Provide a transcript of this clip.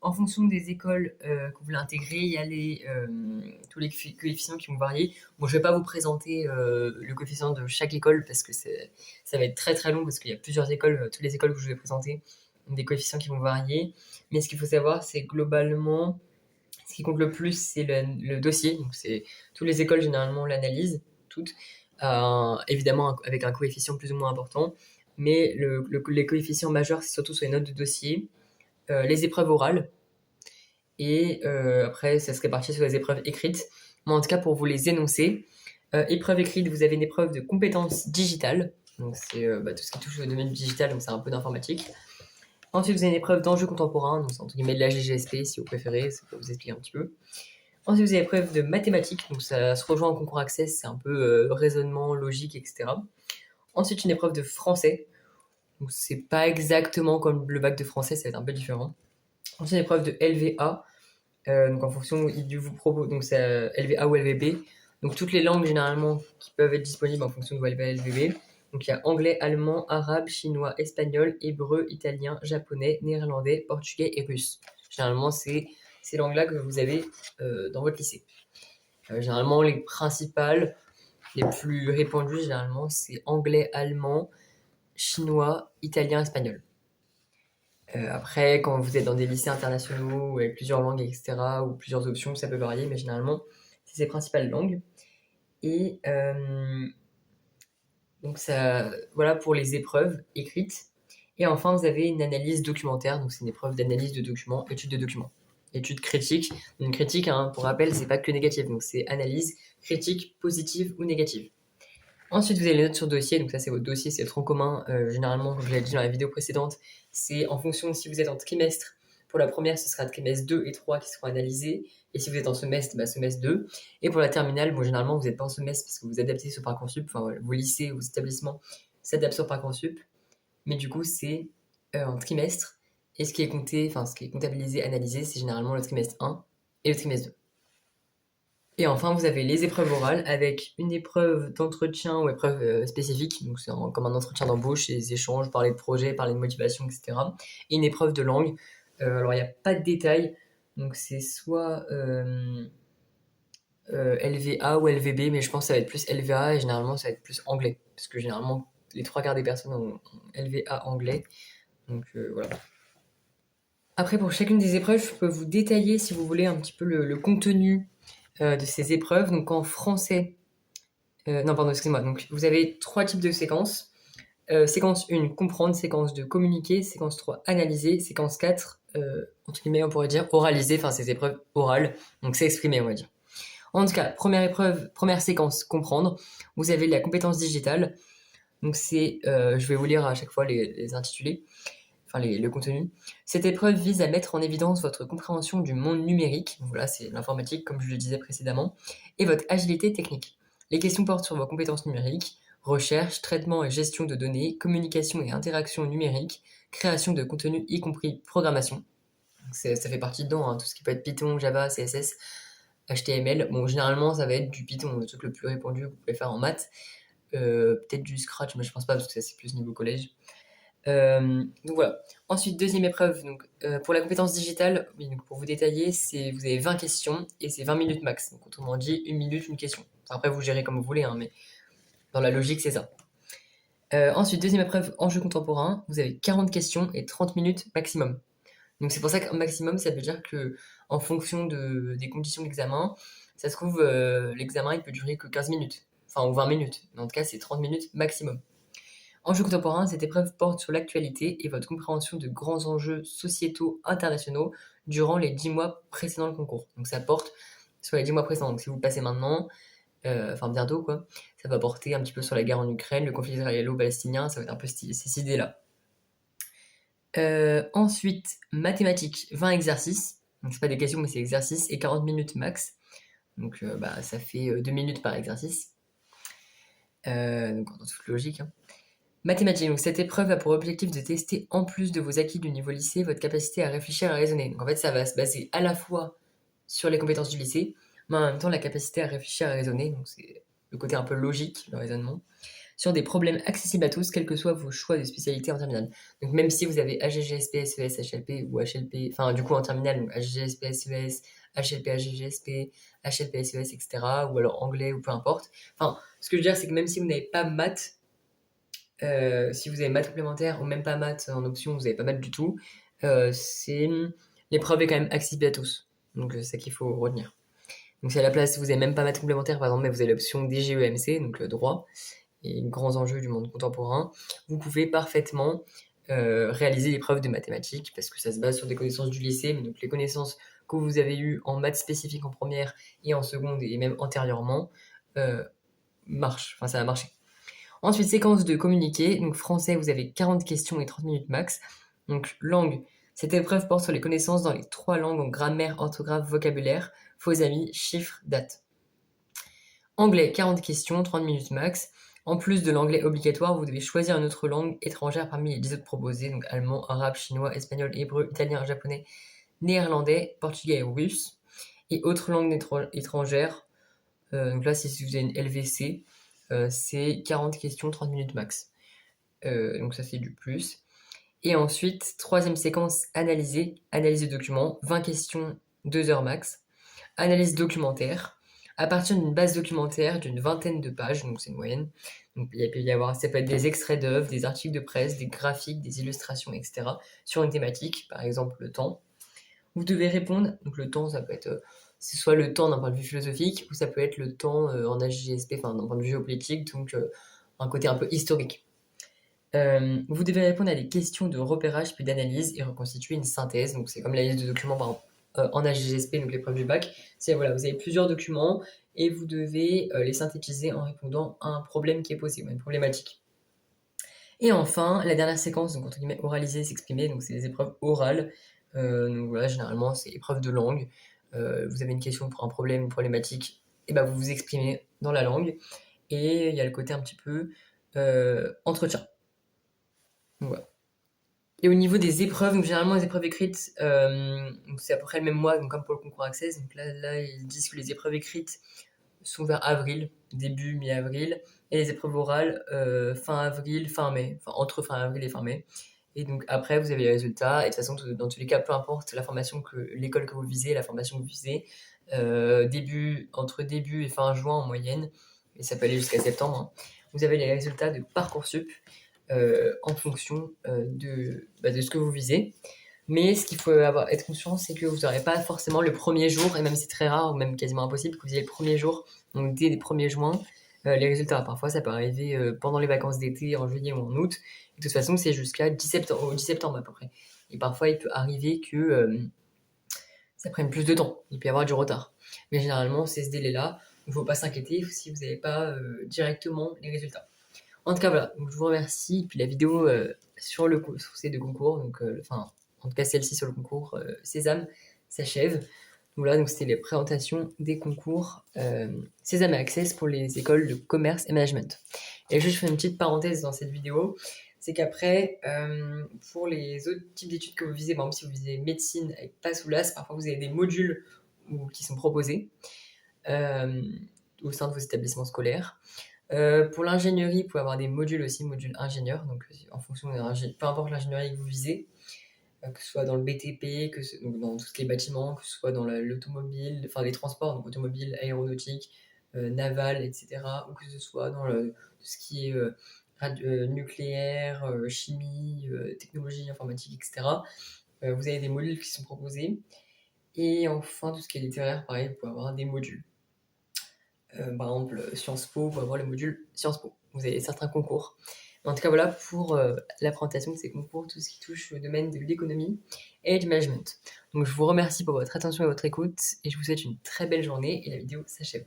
En fonction des écoles que vous voulez intégrer, il y a tous les coefficients qui vont varier. Bon, je vais pas vous présenter le coefficient de chaque école parce que ça va être très très long parce qu'il y a plusieurs écoles, toutes les écoles que je vais présenter ont des coefficients qui vont varier. Mais ce qu'il faut savoir, c'est globalement, ce qui compte le plus, c'est le dossier. Donc, c'est toutes les écoles généralement l'analysent, toutes, évidemment avec un coefficient plus ou moins important. Mais les coefficients majeurs, c'est surtout sur les notes de dossier, les épreuves orales, et après, ça se répartit sur les épreuves écrites. Moi, en tout cas, pour vous les énoncer, épreuve écrite, vous avez une épreuve de compétences digitales. Donc, c'est tout ce qui touche au domaine digital, donc c'est un peu d'informatique. Ensuite, vous avez une épreuve d'enjeux contemporains, donc c'est entre guillemets de la GGSP si vous préférez, ça peut vous expliquer un petit peu. Ensuite, vous avez l'épreuve de mathématiques, donc ça se rejoint en concours Access, c'est un peu raisonnement, logique, etc. Ensuite, une épreuve de français, donc c'est pas exactement comme le bac de français, ça va être un peu différent. Ensuite, une épreuve de LVA, donc en fonction, il vous propose, donc c'est LVA ou LVB, donc toutes les langues généralement qui peuvent être disponibles en fonction de vos LVA et LVB. Donc il y a anglais, allemand, arabe, chinois, espagnol, hébreu, italien, japonais, néerlandais, portugais et russe. Généralement, c'est ces langues-là que vous avez dans votre lycée. Généralement, les principales, les plus répandues, généralement, c'est anglais, allemand, chinois, italien, espagnol. Après, quand vous êtes dans des lycées internationaux avec plusieurs langues, etc., ou plusieurs options, ça peut varier, mais généralement, c'est ces principales langues. Et donc, ça, voilà pour les épreuves écrites. Et enfin, vous avez une analyse documentaire, donc c'est une épreuve d'analyse de documents, étude de documents. Étude critique. Une critique, hein, pour rappel, c'est pas que négatif, donc c'est analyse, critique, positive ou négative. Ensuite, vous avez les notes sur dossier, donc ça c'est votre dossier, c'est le tronc commun. Généralement, comme je l'ai dit dans la vidéo précédente, c'est en fonction de si vous êtes en trimestre. Pour la première, ce sera trimestre 2 et 3 qui seront analysés. Et si vous êtes en semestre, semestre 2. Et pour la terminale, bon, généralement, vous n'êtes pas en semestre parce que vous adaptez sur Parcoursup, enfin, voilà, vos lycées, vos établissements s'adaptent sur Parcoursup. Mais du coup, c'est en trimestre. Et ce qui est compté, enfin, ce qui est comptabilisé, analysé, c'est généralement le trimestre 1 et le trimestre 2. Et enfin, vous avez les épreuves orales avec une épreuve d'entretien ou épreuve spécifique, donc c'est comme un entretien d'embauche, les échanges, parler de projet, parler de motivation, etc. Et une épreuve de langue. Alors, il n'y a pas de détails, donc c'est soit LVA ou LVB, mais je pense que ça va être plus LVA et généralement ça va être plus anglais, parce que généralement les trois quarts des personnes ont LVA anglais. Donc voilà. Après, pour chacune des épreuves, je peux vous détailler, si vous voulez, un petit peu le contenu de ces épreuves. Donc en français, non, pardon, excusez-moi. Donc, vous avez trois types de séquences. Séquence 1, comprendre. Séquence 2, communiquer. Séquence 3, analyser. Séquence 4, entre guillemets, on pourrait dire oraliser. Enfin, ces épreuves orales. Donc, c'est exprimer, on va dire. En tout cas, première épreuve, première séquence, comprendre. Vous avez la compétence digitale. Donc, c'est, je vais vous lire à chaque fois les intitulés, enfin, le contenu. Cette épreuve vise à mettre en évidence votre compréhension du monde numérique. Voilà, c'est l'informatique, comme je le disais précédemment, et votre agilité technique. Les questions portent sur vos compétences numériques, recherche, traitement et gestion de données, communication et interaction numérique, création de contenu, y compris programmation. Donc ça fait partie dedans, hein, tout ce qui peut être Python, Java, CSS, HTML. Bon, généralement, ça va être du Python, le truc le plus répandu que vous pouvez faire en maths. Peut-être du Scratch, mais je pense pas parce que ça c'est plus niveau collège. Donc voilà. Ensuite, deuxième épreuve, donc, pour la compétence digitale, oui, donc pour vous détailler, vous avez 20 questions et c'est 20 minutes max. Donc autrement dit, une minute, une question. Enfin, après, vous gérez comme vous voulez, hein, mais dans la logique, c'est ça. Ensuite, deuxième épreuve, enjeu contemporain, vous avez 40 questions et 30 minutes maximum. Donc c'est pour ça qu'un maximum, ça veut dire que en fonction des conditions d'examen, ça se trouve, l'examen il peut durer que 15 minutes, enfin ou 20 minutes. Mais en tout cas, c'est 30 minutes maximum. Enjeux contemporains, cette épreuve porte sur l'actualité et votre compréhension de grands enjeux sociétaux internationaux durant les 10 mois précédant le concours. Donc ça porte sur les 10 mois précédents. Donc si vous le passez maintenant, enfin bientôt quoi, ça va porter un petit peu sur la guerre en Ukraine, le conflit israélo-palestinien, ça va être un peu ces idées-là. Ensuite, mathématiques, 20 exercices. Donc c'est pas des questions mais c'est exercices et 40 minutes max. Donc ça fait 2 minutes par exercice. Donc dans toute logique, hein. Mathématiques. Donc, cette épreuve a pour objectif de tester, en plus de vos acquis du niveau lycée, votre capacité à réfléchir et à raisonner. Donc, en fait, ça va se baser à la fois sur les compétences du lycée, mais en même temps, la capacité à réfléchir et à raisonner. Donc, c'est le côté un peu logique, le raisonnement. sur des problèmes accessibles à tous, quels que soient vos choix de spécialité en terminale. Donc même si vous avez AGG, SP, SES, HLP ou HLP, enfin du coup en terminale, donc AGG, SP, SES, HLP, AGG, SP, HLP, SES, etc. Ou alors anglais ou peu importe. Enfin, ce que je veux dire, c'est que même si vous n'avez pas maths, si vous avez maths complémentaire ou même pas maths en option, vous n'avez pas maths du tout, l'épreuve est quand même accessible à tous. Donc c'est ça qu'il faut retenir. Donc si à la place vous n'avez même pas maths complémentaire par exemple, mais vous avez l'option DGEMC, donc le droit, et grands enjeux du monde contemporain, vous pouvez parfaitement réaliser l'épreuve de mathématiques parce que ça se base sur des connaissances du lycée, mais donc les connaissances que vous avez eues en maths spécifiques en première et en seconde et même antérieurement marchent, enfin ça a marché. Ensuite, séquence de communiqué. Donc français, vous avez 40 questions et 30 minutes max. Donc langue, cette épreuve porte sur les connaissances dans les 3 langues en grammaire, orthographe, vocabulaire, faux amis, chiffres, dates. Anglais, 40 questions, 30 minutes max. En plus de l'anglais obligatoire, vous devez choisir une autre langue étrangère parmi les 10 autres proposées, donc allemand, arabe, chinois, espagnol, hébreu, italien, japonais, néerlandais, portugais et russe. Et autres langues étrangères, donc là, si vous avez une LVC, c'est 40 questions, 30 minutes max. Donc ça, c'est du plus. Et ensuite, troisième séquence, analyse de documents, 20 questions, 2 heures max. Analyse documentaire, à partir d'une base documentaire d'une vingtaine de pages, donc c'est une moyenne. Donc il peut y avoir, ça peut être des extraits d'œuvres, des articles de presse, des graphiques, des illustrations, etc. sur une thématique, par exemple le temps. Vous devez répondre, donc le temps, ça peut être, c'est soit le temps d'un point de vue philosophique, ou ça peut être le temps en HGSP, enfin d'un point de vue géopolitique, donc un côté un peu historique. Vous devez répondre à des questions de repérage puis d'analyse et reconstituer une synthèse. Donc c'est comme la liste de documents par exemple, en HGSP, donc l'épreuve du bac. C'est voilà, vous avez plusieurs documents et vous devez les synthétiser en répondant à un problème qui est posé, ou une problématique. Et enfin, la dernière séquence, donc entre guillemets oraliser, s'exprimer, donc c'est les épreuves orales. Donc voilà, généralement c'est épreuve de langue. Vous avez une question pour un problème, une problématique, et ben vous vous exprimez dans la langue. Et il y a le côté un petit peu entretien. Donc voilà. Et au niveau des épreuves, donc généralement les épreuves écrites, donc c'est à peu près le même mois, donc comme pour le concours Access. Donc là, ils disent que les épreuves écrites sont vers avril, début mi-avril, et les épreuves orales fin avril, fin mai, enfin entre fin avril et fin mai. Et donc après, vous avez les résultats. Et de toute façon, dans tous les cas, peu importe la formation l'école que vous visez, la formation que vous visez, entre début et fin juin en moyenne, et ça peut aller jusqu'à septembre, hein, vous avez les résultats de Parcoursup. En fonction de ce que vous visez. Mais ce qu'il faut être conscient, c'est que vous n'aurez pas forcément le premier jour, et même c'est très rare, ou même quasiment impossible, que vous ayez le premier jour, donc dès le 1er juin, les résultats. Parfois, ça peut arriver pendant les vacances d'été, en juillet ou en août. Et de toute façon, c'est jusqu'à 10 septembre à peu près. Et parfois, il peut arriver que ça prenne plus de temps. Il peut y avoir du retard. Mais généralement, c'est ce délai-là. Il ne faut pas s'inquiéter si vous n'avez pas directement les résultats. En tout cas, voilà, donc, je vous remercie. Puis la vidéo sur ces 2 concours, donc, enfin, en tout cas celle-ci sur le concours Sésame, s'achève. Donc là, donc c'était les présentations des concours Sésame et Access pour les écoles de commerce et management. Et juste, je fais une petite parenthèse dans cette vidéo, c'est qu'après, pour les autres types d'études que vous visez, par exemple si vous visez médecine avec PASS ou LAS, parfois vous avez des modules qui sont proposés au sein de vos établissements scolaires. Pour l'ingénierie, vous pouvez avoir des modules aussi, modules ingénieurs, donc en fonction peu importe l'ingénierie que vous visez, que ce soit dans le BTP, donc dans tout ce qui est bâtiment, que ce soit dans l'automobile, enfin les transports, donc automobile, aéronautique, naval, etc., ou que ce soit dans tout ce qui est nucléaire, chimie, technologie, informatique, etc. Vous avez des modules qui sont proposés. Et enfin, tout ce qui est littéraire, pareil, vous pouvez avoir des modules. Par exemple, Sciences Po, pour avoir le module Sciences Po. Vous avez certains concours. En tout cas, voilà pour la présentation de ces concours, tout ce qui touche au domaine de l'économie et du management. Donc, je vous remercie pour votre attention et votre écoute, et je vous souhaite une très belle journée, et la vidéo s'achève.